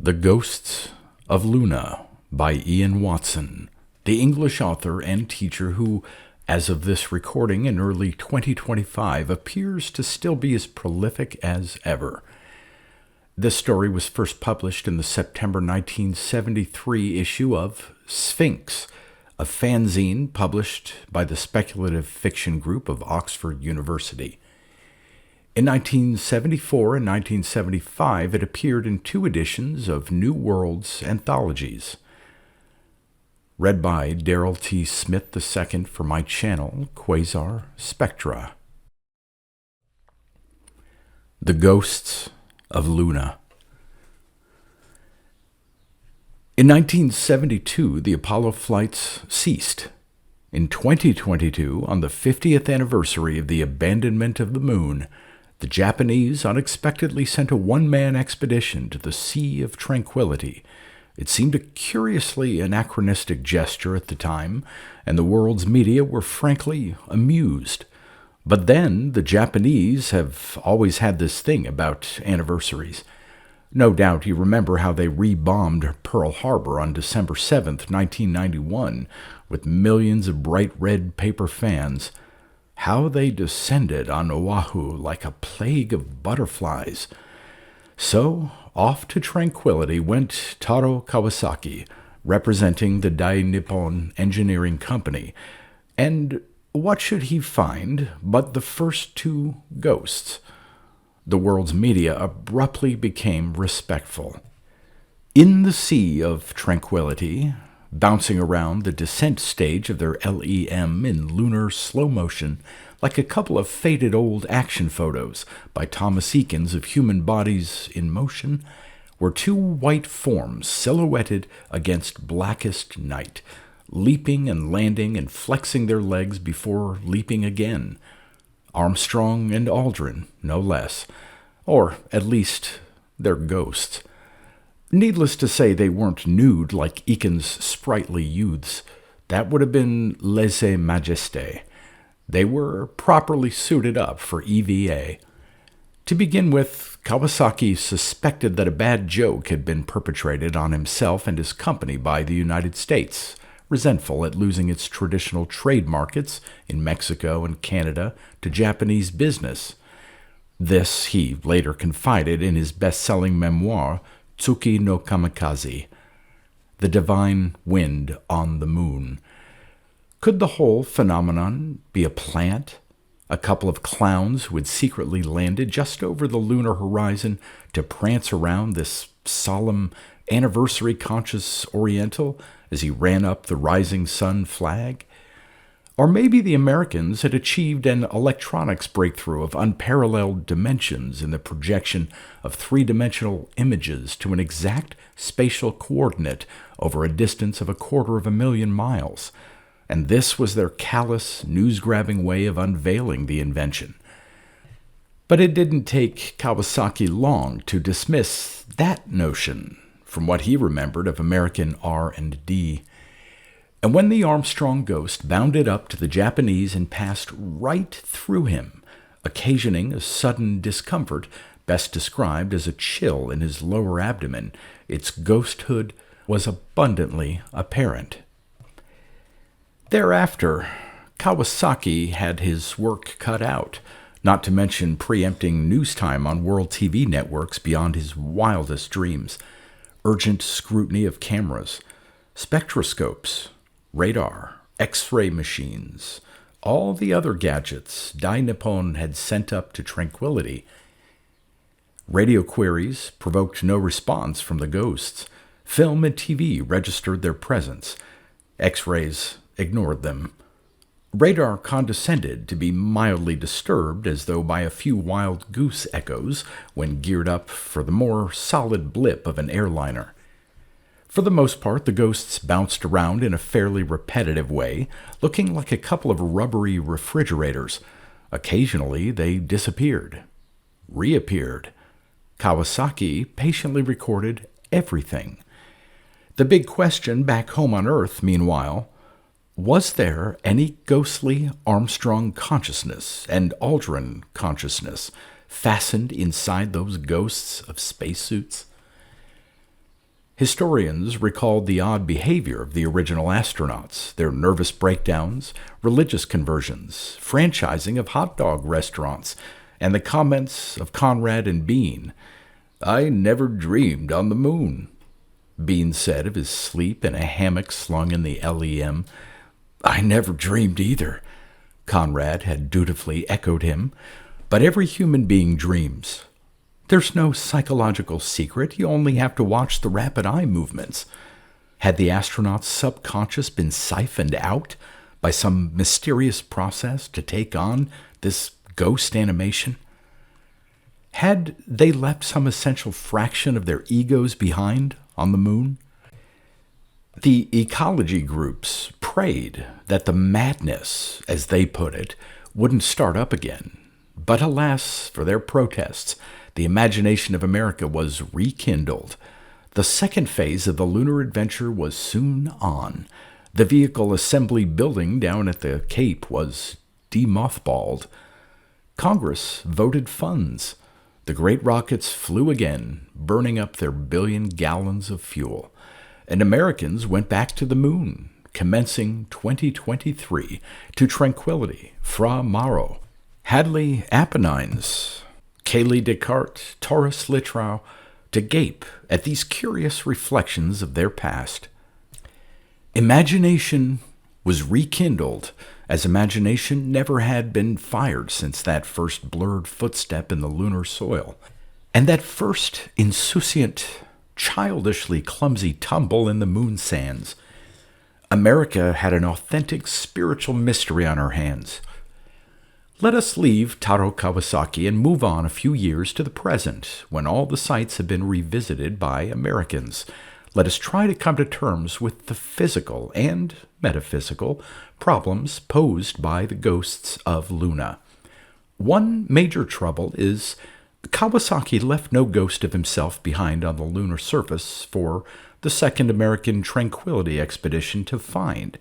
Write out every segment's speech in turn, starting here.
The Ghosts of Luna by Ian Watson, the English author and teacher who, as of this recording in early 2025, appears to still be as prolific as ever. This story was first published in the September 1973 issue of Sfinx, a fanzine published by the Speculative fiction group of Oxford University. In 1974 and 1975, it appeared in 2 editions of New World's anthologies. Read by Darrell T. Smith II for my channel, Quasar Spectra. The Ghosts of Luna. In 1972, the Apollo flights ceased. In 2022, on the 50th anniversary of the abandonment of the moon, the Japanese unexpectedly sent a one-man expedition to the Sea of Tranquility. It seemed a curiously anachronistic gesture at the time, and the world's media were frankly amused. But then, the Japanese have always had this thing about anniversaries. No doubt you remember how they rebombed Pearl Harbor on December 7th, 1991, with millions of bright red paper fans. How they descended on Oahu like a plague of butterflies. So, off to Tranquility went Taro Kawasaki, representing the Dai Nippon Engineering Company. And what should he find but the first 2 ghosts? The world's media abruptly became respectful. In the Sea of Tranquility, bouncing around the descent stage of their LEM in lunar slow motion, like a couple of faded old action photos by Thomas Eakins of human bodies in motion, were 2 white forms silhouetted against blackest night, leaping and landing and flexing their legs before leaping again. Armstrong and Aldrin, no less, or at least their ghosts. Needless to say, they weren't nude like Eakins' sprightly youths. That would have been lèse-majesté. They were properly suited up for EVA. To begin with, Kawasaki suspected that a bad joke had been perpetrated on himself and his company by the United States, resentful at losing its traditional trade markets in Mexico and Canada to Japanese business. This he later confided in his best-selling memoir, Tsuki no Kamikaze, The Divine Wind on the Moon. Could the whole phenomenon be a plant? A couple of clowns who had secretly landed just over the lunar horizon to prance around this solemn, anniversary-conscious Oriental as he ran up the rising sun flag? Or maybe the Americans had achieved an electronics breakthrough of unparalleled dimensions in the projection of 3-dimensional images to an exact spatial coordinate over a distance of 250,000 miles. And this was their callous, news-grabbing way of unveiling the invention. But it didn't take Kawasaki long to dismiss that notion from what he remembered of American R&D. And when the Armstrong ghost bounded up to the Japanese and passed right through him, occasioning a sudden discomfort best described as a chill in his lower abdomen, its ghosthood was abundantly apparent. Thereafter, Kawasaki had his work cut out, not to mention preempting news time on world TV networks beyond his wildest dreams, urgent scrutiny of cameras, spectroscopes, radar, X-ray machines, all the other gadgets Dai Nippon had sent up to Tranquility. Radio queries provoked no response from the ghosts. Film and TV registered their presence. X-rays ignored them. Radar condescended to be mildly disturbed as though by a few wild goose echoes when geared up for the more solid blip of an airliner. For the most part, the ghosts bounced around in a fairly repetitive way, looking like a couple of rubbery refrigerators. Occasionally, they disappeared, reappeared. Kawasaki patiently recorded everything. The big question back home on Earth, meanwhile, was there any ghostly Armstrong consciousness and Aldrin consciousness fastened inside those ghosts of spacesuits? Historians recalled the odd behavior of the original astronauts, their nervous breakdowns, religious conversions, franchising of hot dog restaurants, and the comments of Conrad and Bean. "I never dreamed on the moon," Bean said of his sleep in a hammock slung in the LEM. "I never dreamed either," Conrad had dutifully echoed him. "But every human being dreams. There's no psychological secret. You only have to watch the rapid eye movements." Had the astronauts' subconscious been siphoned out by some mysterious process to take on this ghost animation? Had they left some essential fraction of their egos behind on the moon? The ecology groups prayed that the madness, as they put it, wouldn't start up again. But alas for their protests, the imagination of America was rekindled. The second phase of the lunar adventure was soon on. The vehicle assembly building down at the Cape was demothballed. Congress voted funds. The great rockets flew again, burning up their 1 billion gallons of fuel. And Americans went back to the moon, commencing 2023, to tranquility, Fra Mauro, Hadley Apennines, Cayley Descartes, Taurus Littrow, to gape at these curious reflections of their past. Imagination was rekindled as imagination never had been fired since that first blurred footstep in the lunar soil, and that first insouciant, childishly clumsy tumble in the moon sands. America had an authentic spiritual mystery on her hands. Let us leave Taro Kawasaki and move on a few years to the present, when all the sites have been revisited by Americans. Let us try to come to terms with the physical and metaphysical problems posed by the ghosts of Luna. One major trouble is Kawasaki left no ghost of himself behind on the lunar surface for the second American Tranquility expedition to find.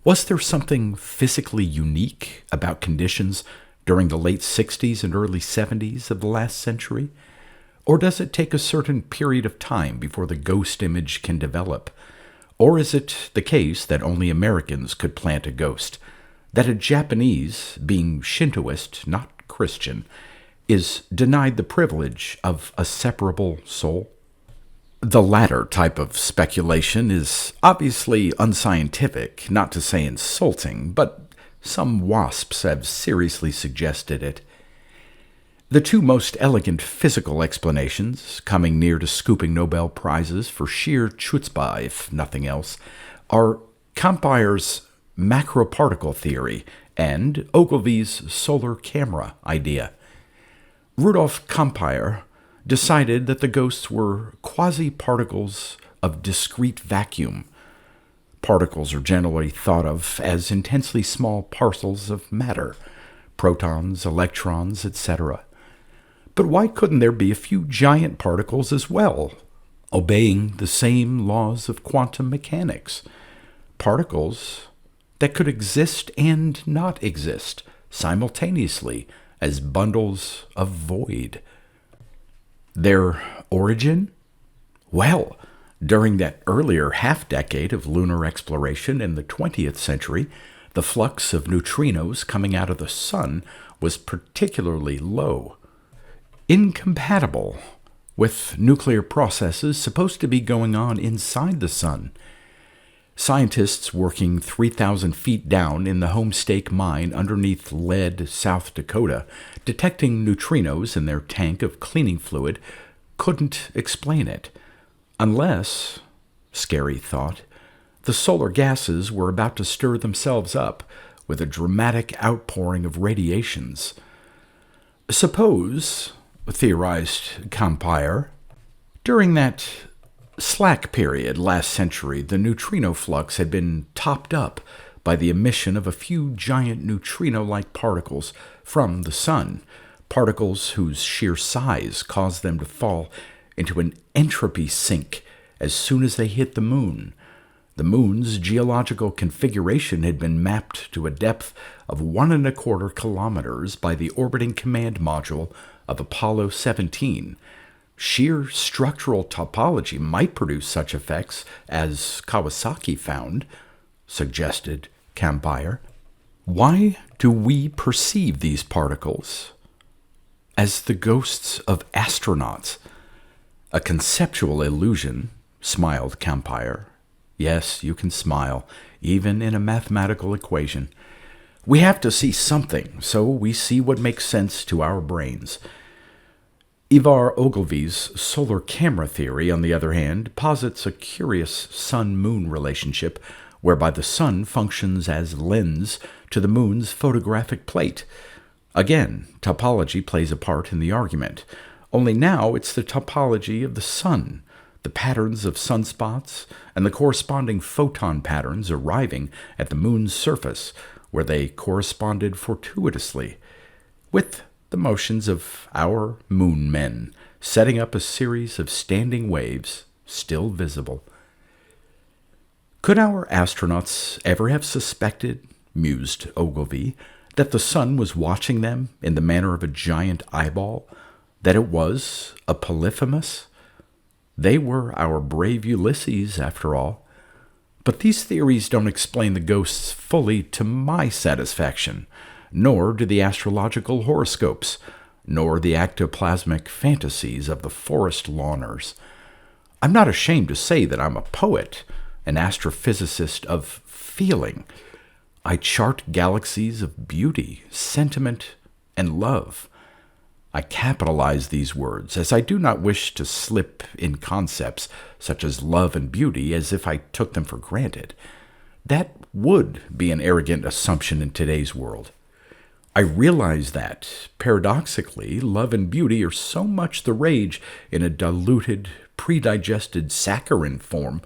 Was there something physically unique about conditions during the late 60s and early 70s of the last century? Or does it take a certain period of time before the ghost image can develop? Or is it the case that only Americans could plant a ghost? That a Japanese, being Shintoist, not Christian, is denied the privilege of a separable soul? The latter type of speculation is obviously unscientific, not to say insulting, but some wasps have seriously suggested it. The two most elegant physical explanations, coming near to scooping Nobel Prizes for sheer chutzpah, if nothing else, are Kampeyer's macroparticle theory and Ogilvy's solar camera idea. Rudolf Kampeyer decided that the ghosts were quasi-particles of discrete vacuum. Particles are generally thought of as intensely small parcels of matter, protons, electrons, etc. But why couldn't there be a few giant particles as well, obeying the same laws of quantum mechanics? Particles that could exist and not exist simultaneously as bundles of void. Their origin? Well, during that earlier half-decade of lunar exploration in the 20th century, the flux of neutrinos coming out of the sun was particularly low, incompatible with nuclear processes supposed to be going on inside the sun. Scientists working 3,000 feet down in the Homestake mine underneath Lead, South Dakota, detecting neutrinos in their tank of cleaning fluid, couldn't explain it. Unless, scary thought, the solar gases were about to stir themselves up with a dramatic outpouring of radiations. Suppose, theorized Kampeyer, during that slack period last century, the neutrino flux had been topped up by the emission of a few giant neutrino-like particles from the sun, particles whose sheer size caused them to fall into an entropy sink as soon as they hit the moon. The moon's geological configuration had been mapped to a depth of 1.25 kilometers by the orbiting command module of Apollo 17, Sheer structural topology might produce such effects as Kawasaki found, suggested Campire. Why do we perceive these particles as the ghosts of astronauts? A conceptual illusion, smiled Campire. Yes, you can smile, even in a mathematical equation. We have to see something, so we see what makes sense to our brains. Ivar Ogilvy's solar camera theory, on the other hand, posits a curious sun-moon relationship whereby the sun functions as lens to the moon's photographic plate. Again, topology plays a part in the argument, only now it's the topology of the sun, the patterns of sunspots, and the corresponding photon patterns arriving at the moon's surface, where they corresponded fortuitously with the motions of our moon men, setting up a series of standing waves still visible. Could our astronauts ever have suspected, mused Ogilvy, that the sun was watching them in the manner of a giant eyeball, that it was a Polyphemus? They were our brave Ulysses, after all. But these theories don't explain the ghosts fully to my satisfaction, nor do the astrological horoscopes, nor the ectoplasmic fantasies of the forest lawners. I'm not ashamed to say that I'm a poet, an astrophysicist of feeling. I chart galaxies of beauty, sentiment, and love. I capitalize these words, as I do not wish to slip in concepts such as love and beauty as if I took them for granted. That would be an arrogant assumption in today's world. I realize that, paradoxically, love and beauty are so much the rage in a diluted, predigested saccharine form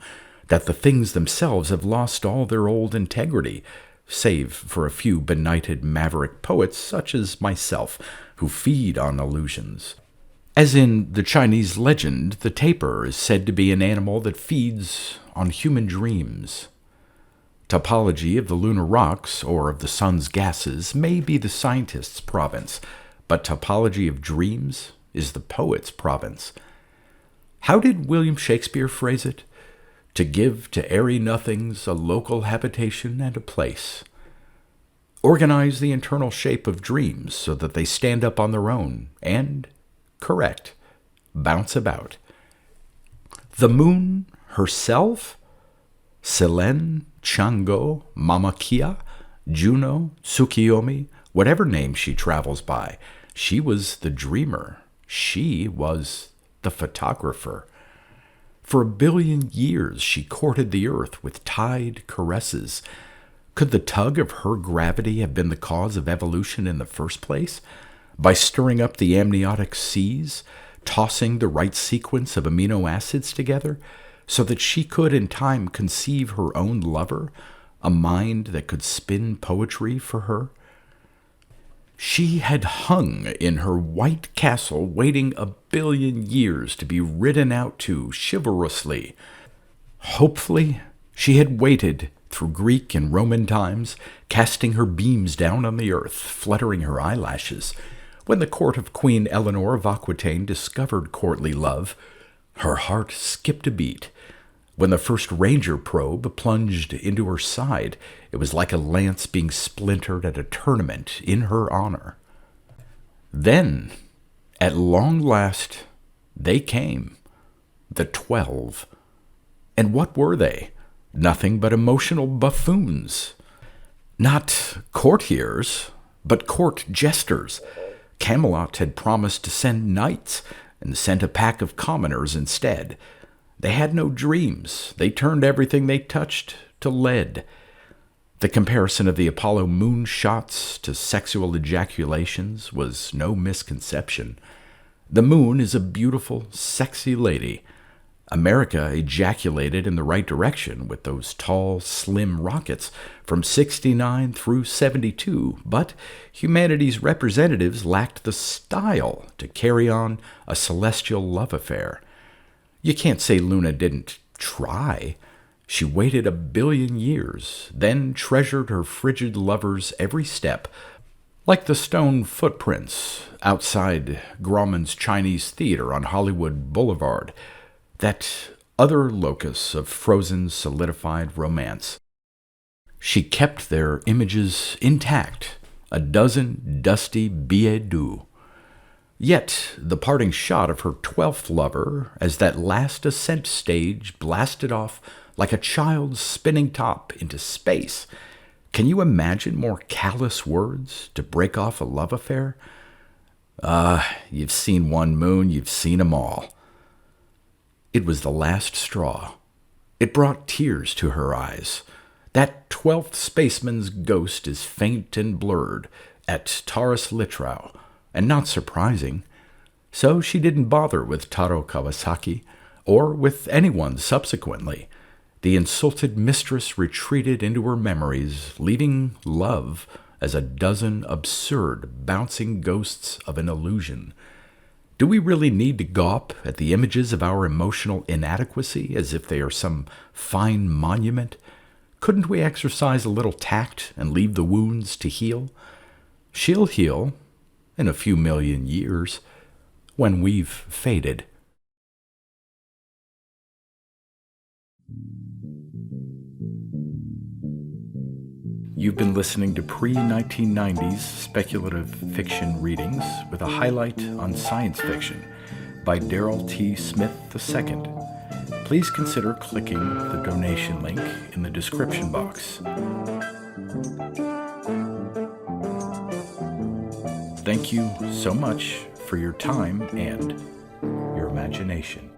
that the things themselves have lost all their old integrity, save for a few benighted maverick poets such as myself, who feed on illusions. As in the Chinese legend, the tapir is said to be an animal that feeds on human dreams. Topology of the lunar rocks or of the sun's gases may be the scientist's province, but topology of dreams is the poet's province. How did William Shakespeare phrase it? To give to airy nothings a local habitation and a place. Organize the internal shape of dreams so that they stand up on their own and, correct, bounce about. The moon herself? Selene, Chang'o, Mama Kia, Juno, Tsukiyomi, whatever name she travels by, she was the dreamer. She was the photographer. For 1 billion years she courted the earth with tide caresses. Could the tug of her gravity have been the cause of evolution in the first place? By stirring up the amniotic seas, tossing the right sequence of amino acids together, so that she could in time conceive her own lover, a mind that could spin poetry for her? She had hung in her white castle waiting 1 billion years to be ridden out to chivalrously. Hopefully, she had waited through Greek and Roman times, casting her beams down on the earth, fluttering her eyelashes. When the court of Queen Eleanor of Aquitaine discovered courtly love, her heart skipped a beat. When the first ranger probe plunged into her side, it was like a lance being splintered at a tournament in her honor. Then, at long last, they came, the 12. And what were they? Nothing but emotional buffoons. Not courtiers, but court jesters. Camelot had promised to send knights, and sent a pack of commoners instead. They had no dreams. They turned everything they touched to lead. The comparison of the Apollo moon shots to sexual ejaculations was no misconception. The moon is a beautiful, sexy lady. America ejaculated in the right direction with those tall, slim rockets from 69 through 72, but humanity's representatives lacked the style to carry on a celestial love affair. You can't say Luna didn't try. She waited 1 billion years, then treasured her frigid lover's every step, Like the stone footprints outside Grauman's Chinese Theater on Hollywood Boulevard, that other locus of frozen, solidified romance. She kept their images intact, a dozen dusty billets doux. Yet the parting shot of her 12th lover as that last ascent stage blasted off like a child's spinning top into space. Can you imagine more callous words to break off a love affair? You've seen one moon, you've seen 'em all. It was the last straw. It brought tears to her eyes. That 12th spaceman's ghost is faint and blurred at Taurus Litrau, and not surprising. So she didn't bother with Taro Kawasaki, or with anyone subsequently. The insulted mistress retreated into her memories, leaving love as a dozen absurd, bouncing ghosts of an illusion. Do we really need to gawp at the images of our emotional inadequacy as if they are some fine monument? Couldn't we exercise a little tact and leave the wounds to heal? She'll heal in a few million years, when we've faded. You've been listening to pre-1990s speculative fiction readings with a highlight on science fiction by Darrell T. Smith II. Please consider clicking the donation link in the description box. Thank you so much for your time and your imagination.